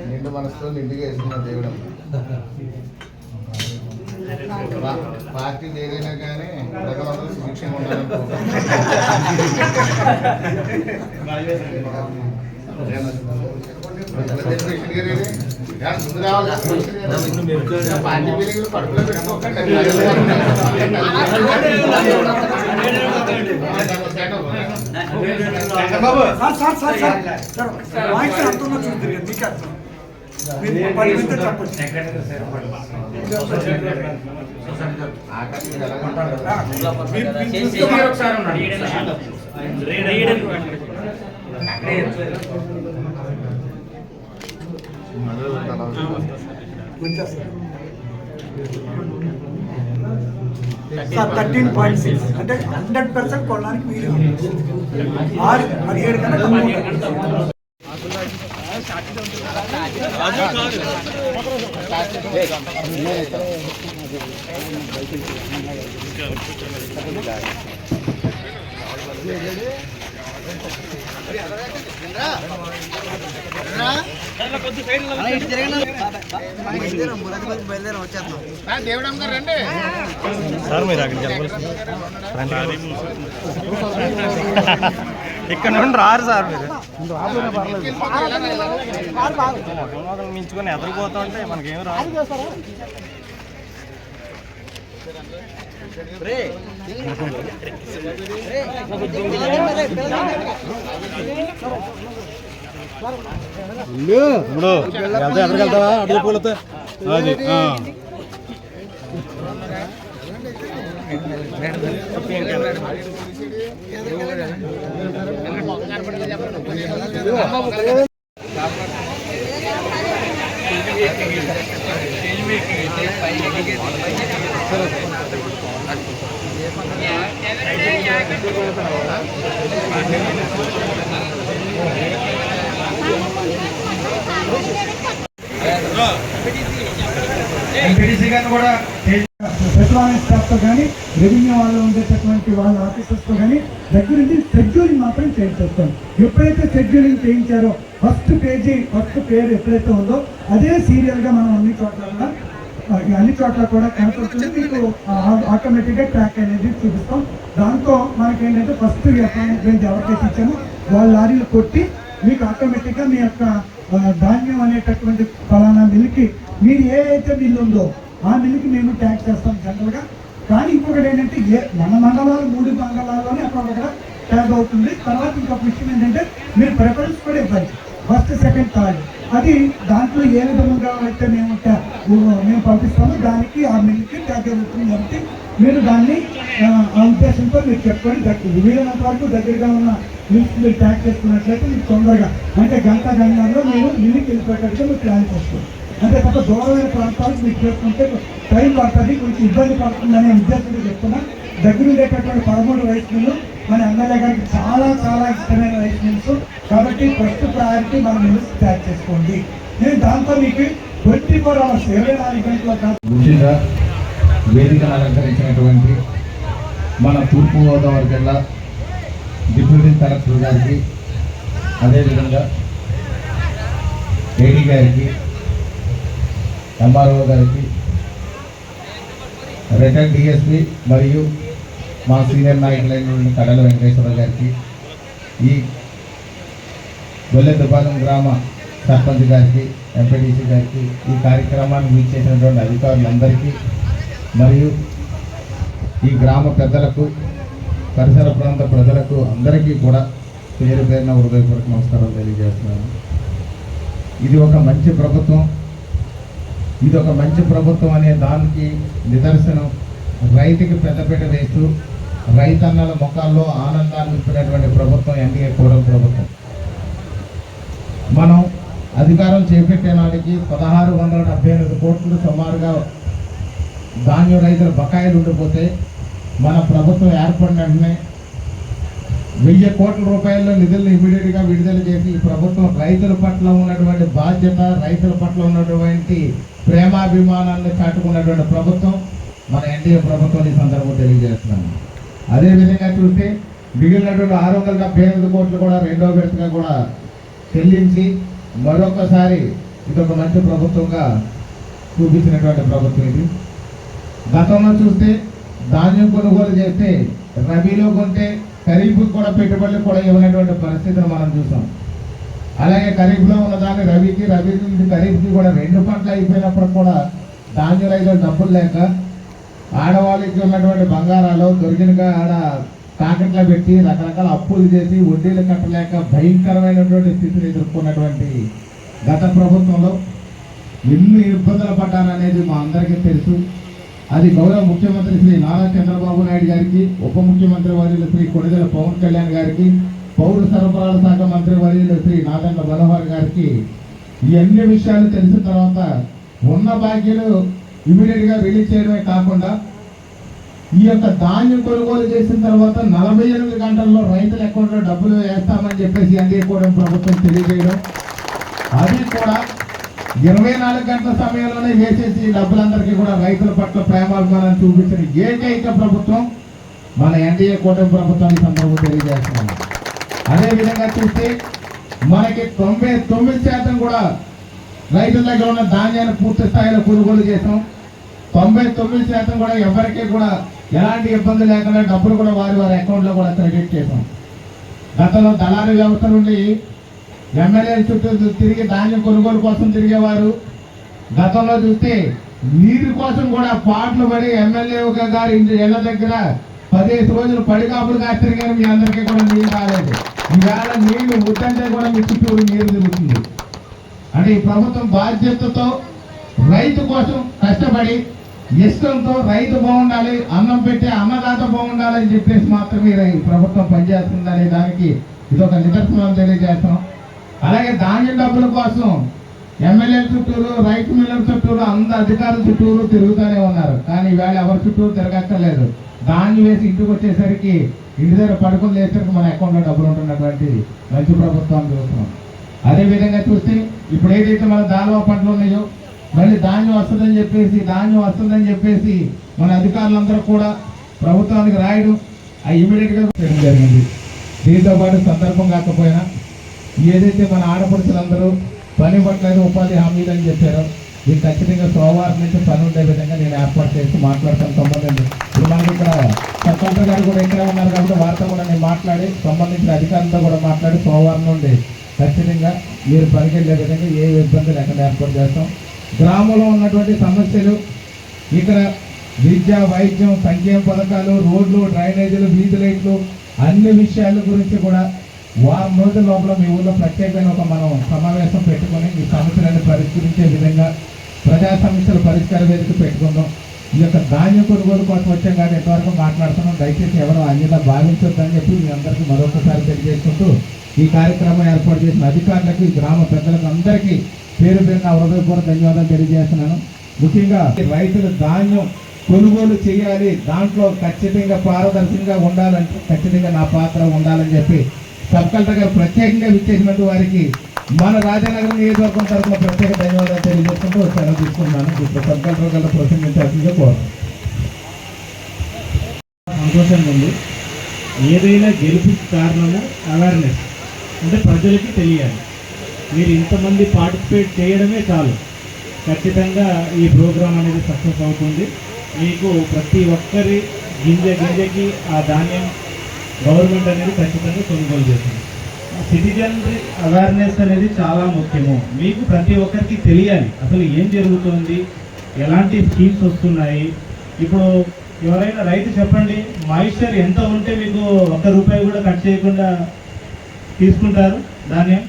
నిండు మనసులో నిండుగా వేస్తున్న దేవుడు పార్టీ ఏదైనా కానీ ప్రజలందరూ సుభిక్షంగా ఉండాలనుకుంటున్నాను. ముందు రావాలి పార్టీ మీటింగ్లు కడుపులో పెట్టుకోకండి. అంటే 100% కొనడానికి వీలు 6-7 కన్నా బయలుదేరం వచ్చేద్దాం. దేవుడమ్మ గారు రండి సార్. మీరు అక్కడికి ఇక్కడ నుండి రారు సార్. మీరు మించుకొని ఎదురుపోతా ఉంటే మనకేం రాదు. ఇప్పుడు ఎక్కడికి వెళ్తావా అడ్డు పూలతో అది సచివాలయ స్టాఫ్తో కానీ రెవెన్యూ వాళ్ళు ఉండేటటువంటి వాళ్ళ ఆఫీసర్స్తో కానీ దగ్గరుండి షెడ్యూలింగ్ మాత్రం చేయించేస్తాం. ఎప్పుడైతే షెడ్యూలింగ్ చేయించారో ఫస్ట్ పేరు ఎప్పుడైతే ఉందో అదే సీరియల్గా మనం అన్ని చోట్ల కూడా కనపడుతుంది. మీకు ఆటోమేటిక్గా ట్రాక్ అనేది చూపిస్తాం. దాంతో మనకేంటంటే ఫస్ట్ అపాయింట్మెంట్ ఎవరికైతే ఇచ్చామో వాళ్ళ లారీలు కొట్టి మీకు ఆటోమేటిక్గా మీ యొక్క ధాన్యం అనేటటువంటి ఫలానా మిల్కి మీరు ఏ అయితే మిల్లు ఉందో ఆ మిల్లుకి మేము ట్యాక్స్ చేస్తాం జనరల్గా. కానీ ఇంకొకటి ఏంటంటే మన మండలాలు 3 మండలాల్లోనే అక్కడ ట్యాగ్ అవుతుంది. తర్వాత ఇంకొక విషయం ఏంటంటే మీరు ప్రిఫరెన్స్ కూడా ఇవ్వాలి, ఫస్ట్ సెకండ్ థర్డ్. అది దాంట్లో ఏ విధంగా అయితే మేము పంపిస్తామో దానికి ఆ మిల్కి ట్యాగ్ అవుతుంది. కాబట్టి మీరు దాన్ని ఆ ఉద్దేశంతో మీరు చెప్పుకొని వీలైనంత వరకు దగ్గరగా ఉన్న మిల్స్ మీరు ట్యాగ్ చేసుకున్నట్లయితే మీకు తొందరగా అంటే గంటలో మీరు మిల్లుకి వెళ్ళిపోయేటట్టుగా మీరు ప్లాన్ చేసుకోండి. అంతే తప్ప దూరమైన ప్రాంతాలకు మీకు చేసుకుంటే టైం పడుతుంది, కొంచెం ఇబ్బంది పడుతుందనే ఉద్దేశంతో చెప్తున్నా. దగ్గర ఉండేటటువంటి 13 రైస్ మిల్లు మన ఎమ్మెల్యే గారికి చాలా చాలా ఇష్టమైన రైస్ మిల్స్. కాబట్టి ఫస్ట్ ప్రయారిటీ మన మిల్స్ ట్యాగ్ చేసుకోండి. నేను దాంతో మీకు 24 hours 24 గంటల కాదు. ముఖ్యంగా వేదికను అలంకరించినటువంటి మన తూర్పుగోదావరి జిల్లా డిప్యూటీ కలెక్టర్ గారికి, అదేవిధంగా ఏడీ గారికి, ఎంఆర్ఓ గారికి, రిటైర్డ్ డిఎస్పీ మరియు మా సీనియర్ నాయకులైన కడల వెంకటేశ్వర గారికి, ఈ గొల్లెదుపాలెం గ్రామ సర్పంచ్ గారికి, ఎంపీటీసీ గారికి, ఈ కార్యక్రమాన్ని వీక్షించినటువంటి అధికారులందరికీ మరియు ఈ గ్రామ పెద్దలకు, పరిసర ప్రాంత ప్రజలకు అందరికీ కూడా పేరు పేరున హృదయపూర్వక నమస్కారాలు తెలియజేస్తున్నాను. ఇది ఒక మంచి ప్రభుత్వం అనే దానికి నిదర్శనం రైతుకి పెద్దపీట వేస్తూ రైతన్నల ముఖాల్లో ఆనందాన్ని నింపినటువంటి ప్రభుత్వం ఎన్డీఏ కూటమి ప్రభుత్వం. మనం అధికారం చేపట్టే నాటికి 1678 కోట్లు సుమారుగా ధాన్యం రైతుల బకాయిలు ఉండిపోతే మన ప్రభుత్వం ఏర్పడిన వెంటనే 1000 కోట్ల రూపాయల నిధులను ఇమీడియట్గా విడుదల చేసి ఈ ప్రభుత్వం రైతుల పట్ల ఉన్నటువంటి బాధ్యత, రైతుల పట్ల ఉన్నటువంటి ప్రేమాభిమానాన్ని చాటుకున్నటువంటి ప్రభుత్వం మన ఎన్డీఏ ప్రభుత్వం ఈ సందర్భంగా తెలియజేస్తున్నాను. అదేవిధంగా చూస్తే మిగిలినటువంటి 678 కోట్లు కూడా రెండో విడతగా కూడా చెల్లించి మరొకసారి ఇదొక మంచి ప్రభుత్వంగా చూపించినటువంటి ప్రభుత్వం ఇది. గతంలో చూస్తే ధాన్యం కొనుగోలు చేస్తే రబీలో కొంటే ఖరీఫ్కి కూడా పెట్టుబడులు కూడా ఇవ్వనటువంటి పరిస్థితిని మనం చూసాం. అలాగే ఖరీఫ్లో ఉన్న దాన్ని రబీకి నుంచి ఖరీఫ్కి కూడా 2 పంటలు అయిపోయినప్పుడు కూడా ధాన్యం రైతులు డబ్బులు లేక ఆడవాళ్ళకి ఉన్నటువంటి బంగారాలు దొరికినగా ఆడ తాకట్లో పెట్టి రకరకాల అప్పులు చేసి వడ్డీలు కట్టలేక భయంకరమైనటువంటి స్థితిని ఎదుర్కొన్నటువంటి గత ప్రభుత్వంలో ఎన్ని ఇబ్బందులు పడ్డారనేది మా అందరికీ తెలుసు. అది గౌరవ ముఖ్యమంత్రి శ్రీ నారా చంద్రబాబు నాయుడు గారికి, ఉప ముఖ్యమంత్రి వర్యులు శ్రీ కొణిదెల పవన్ కళ్యాణ్ గారికి, పౌర సరఫరాల శాఖ మంత్రి వర్యులు శ్రీ నాదెండ్ల మనోహర్ గారికి ఈ అన్ని విషయాలు తెలిసిన తర్వాత ఉన్న బాకీలు ఇమీడియట్గా రిలీజ్ చేయడమే కాకుండా ఈ యొక్క ధాన్యం కొనుగోలు చేసిన తర్వాత 48 గంటల్లో రైతుల అకౌంట్లో డబ్బులు వేస్తామని చెప్పేసి ఎన్డీఏ కూడా ప్రభుత్వం తెలియజేయడం, అది కూడా 24 గంటల సమయంలోనే వేసేసి డబ్బులందరికీ కూడా రైతుల పట్ల ప్రేమాభిమానాన్ని చూపించిన ఏకైక ప్రభుత్వం మన ఎన్డీఏ కూటమి ప్రభుత్వాన్ని సందర్భంగా తెలియజేస్తున్నాం. అదేవిధంగా చూస్తే మనకి 99% కూడా రైతుల దగ్గర ఉన్న ధాన్యాన్ని పూర్తి స్థాయిలో కొనుగోలు చేసాం. 99% కూడా ఎవరికీ కూడా ఎలాంటి ఇబ్బంది లేకుండా డబ్బులు కూడా వారి అకౌంట్లో కూడా క్రెడిట్ చేసాం. గతంలో దళారీ వ్యవస్థ నుండి ఎమ్మెల్యేల చుట్టూ తిరిగి ధాన్యం కొనుగోలు కోసం తిరిగేవారు. గతంలో చూస్తే నీరు కోసం కూడా పాటలు పడి ఎమ్మెల్యే గారి ఇళ్ల దగ్గర 15 రోజులు పడిగాపులు కాస్తారు కానీ మీ అందరికీ కూడా నీళ్ళు రాలేదు. ఈవేళ నీళ్లు ముట్టంటే కూడా మీ చుట్టూరు నీరు తిరుగుతుంది. అంటే ఈ ప్రభుత్వం బాధ్యతతో రైతు కోసం కష్టపడి ఇష్టంతో రైతు బాగుండాలి, అన్నం పెట్టే అన్నదాత బాగుండాలని చెప్పేసి మాత్రమే ఈ ప్రభుత్వం పనిచేస్తుందనే దానికి ఇదొక నిదర్శనం తెలియజేస్తాం. అలాగే ధాన్యం డబ్బుల కోసం ఎమ్మెల్యేల చుట్టూరు, రైతు మిల్లర్ చుట్టూరు, అందరు అధికారుల చుట్టూరు తిరుగుతూనే ఉన్నారు. కానీ ఈవేళ ఎవరి చుట్టూరు తిరగక్కర్లేదు. ధాన్యం వేసి ఇంటికి వచ్చేసరికి ఇంటి దగ్గర పడుకుని లేసరికి మన అకౌంట్లో డబ్బులు ఉంటున్నటువంటి మంచి ప్రభుత్వాన్ని చూస్తున్నాం. అదేవిధంగా చూస్తే ఇప్పుడు ఏదైతే మన దాల్వా పంటలు ఉన్నాయో మళ్ళీ ధాన్యం వస్తుందని చెప్పేసి మన అధికారులందరూ కూడా ప్రభుత్వానికి రాయడం ఇమీడియట్గా చేయడం జరిగింది. దీంతో పాటు సందర్భం కాకపోయినా ఏదైతే మన ఆడపడుచులందరూ పని పట్టలేదు ఉపాధి హామీలు అని చెప్పారో దీనికి ఖచ్చితంగా సోమవారం నుంచి పని ఉండే విధంగా నేను ఏర్పాటు చేసి మాట్లాడతాను. సంబంధించి ఇప్పుడు మనకి ఇక్కడ కలెక్టర్ గారు కూడా ఇక్కడ ఉన్నారు కాబట్టి వారితో కూడా నేను మాట్లాడి సంబంధించిన అధికారులతో కూడా మాట్లాడి సోమవారం నుండి ఖచ్చితంగా మీరు పనికెళ్ళే విధంగా ఏ ఇబ్బంది లేకుండా ఏర్పాటు చేస్తాం. గ్రామంలో ఉన్నటువంటి సమస్యలు ఇక్కడ విద్య, వైద్యం, సంక్షేమ పథకాలు, రోడ్లు, డ్రైనేజీలు, వీధి లైట్లు అన్ని విషయాల గురించి కూడా వారం రోజుల లోపల మీ ఊళ్ళో ప్రత్యేకమైన ఒక మనం సమావేశం పెట్టుకొని ఈ సమస్యలను పరిష్కరించే విధంగా ప్రజా సమస్యల పరిష్కార వేదిక పెట్టుకుందాం. ఈ యొక్క ధాన్యం కొనుగోలు కోసం వచ్చాం కానీ ఎంతవరకు మాట్లాడుతున్నాం. దయచేసి ఎవరు అన్యత భావించొద్దని చెప్పి మీ అందరికీ మరొకసారి తెలియజేసుకుంటూ ఈ కార్యక్రమం ఏర్పాటు చేసిన అధికారులకు, ఈ గ్రామ పెద్దలకు అందరికీ పేరు పేరున హృదయపూర్వక ధన్యవాదాలు తెలియజేస్తున్నాను. ముఖ్యంగా రైతులు ధాన్యం కొనుగోలు చేయాలి, దాంట్లో ఖచ్చితంగా పారదర్శకంగా ఉండాలంటే ఖచ్చితంగా నా పాత్ర ఉండాలని చెప్పి సబ్ కలెక్టర్ గారు ప్రత్యేకంగా విచ్చేసినట్టు వారికి మన రాజానగరం నియోజకవర్గం తరఫున ప్రత్యేక ధన్యవాదాలు తెలియజేసుకుంటూ సెలవు తీసుకున్నాను. ఇప్పుడు సబ్ కలెక్టర్ గారు ప్రసంగించాల్సిందిగా కోరుతున్నాను. సంతోషంగా ఉంది. ఏదైనా గెలుపుకి కారణము అవేర్నెస్, అంటే ప్రజలకి తెలియాలి. మీరు ఇంతమంది పార్టిసిపేట్ చేయడమే చాలు, ఖచ్చితంగా ఈ ప్రోగ్రాం అనేది సక్సెస్ అవుతుంది. మీకు ప్రతి ఒక్కరి గింజకి ఆ ధాన్యం గవర్నమెంట్ అనేది ఖచ్చితంగా కొనుగోలు చేస్తుంది. సిటిజన్ అవేర్నెస్ అనేది చాలా ముఖ్యము. మీకు ప్రతి ఒక్కరికి తెలియాలి అసలు ఏం జరుగుతుంది, ఎలాంటి స్కీమ్స్ వస్తున్నాయి. ఇప్పుడు ఎవరైనా రైతు చెప్పండి, మాయిశ్చర్ ఎంత ఉంటే మీకు ₹1 కూడా కట్ చేయకుండా తీసుకుంటారు ధాన్యం?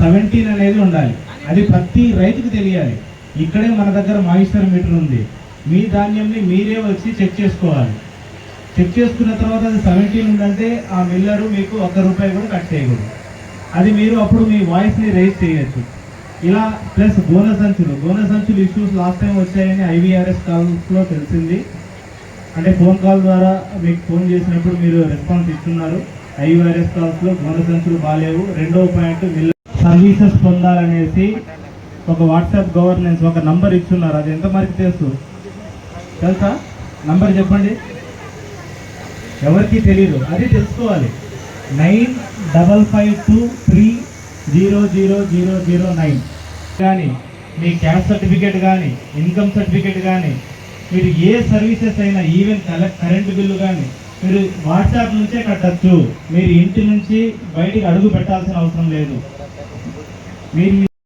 17 అనేది ఉండాలి. అది ప్రతి రైతుకు తెలియాలి. ఇక్కడే మన దగ్గర మాయిశ్చర్ మీటర్ ఉంది. మీ ధాన్యంని మీరే వచ్చి చెక్ చేసుకోవాలి. చెక్ చేసుకున్న తర్వాత అది 17 ఉందంటే ఆ మిల్లరు మీకు ₹1 కూడా కట్ చేయకూడదు. అది మీరు అప్పుడు మీ వాయిస్ని రైజ్ చేయొచ్చు. ఇలా ప్లస్ బోనస్ సంచులు ఇష్యూస్ లాస్ట్ టైం వచ్చాయని IVRS కాల్స్లో తెలిసింది. అంటే ఫోన్ కాల్ ద్వారా మీకు ఫోన్ చేసినప్పుడు మీరు రెస్పాన్స్ ఇస్తున్నారు. IVRS కాల్స్లో బోనస్ సంచులు బాగాలేవు. రెండవ పాయింట్, మిల్లర్ సర్వీసెస్ పొందాలనేసి ఒక వాట్సాప్ గవర్నెన్స్ ఒక నంబర్ ఇచ్చున్నారు. అది ఎంతమందికి తెలుసా? నంబర్ చెప్పండి. ఎవరికి తెలియదు, అది తెలుసుకోవాలి. 9552300009 కానీ మీ క్యాస్ట్ సర్టిఫికేట్ కానీ ఇన్కమ్ సర్టిఫికేట్ కానీ మీరు ఏ సర్వీసెస్ అయినా ఈవెన్ కరెంటు బిల్లు కానీ మీరు వాట్సాప్ నుంచే కట్టచ్చు. మీరు ఇంటి నుంచి బయటికి అడుగు పెట్టాల్సిన అవసరం లేదు. మీరు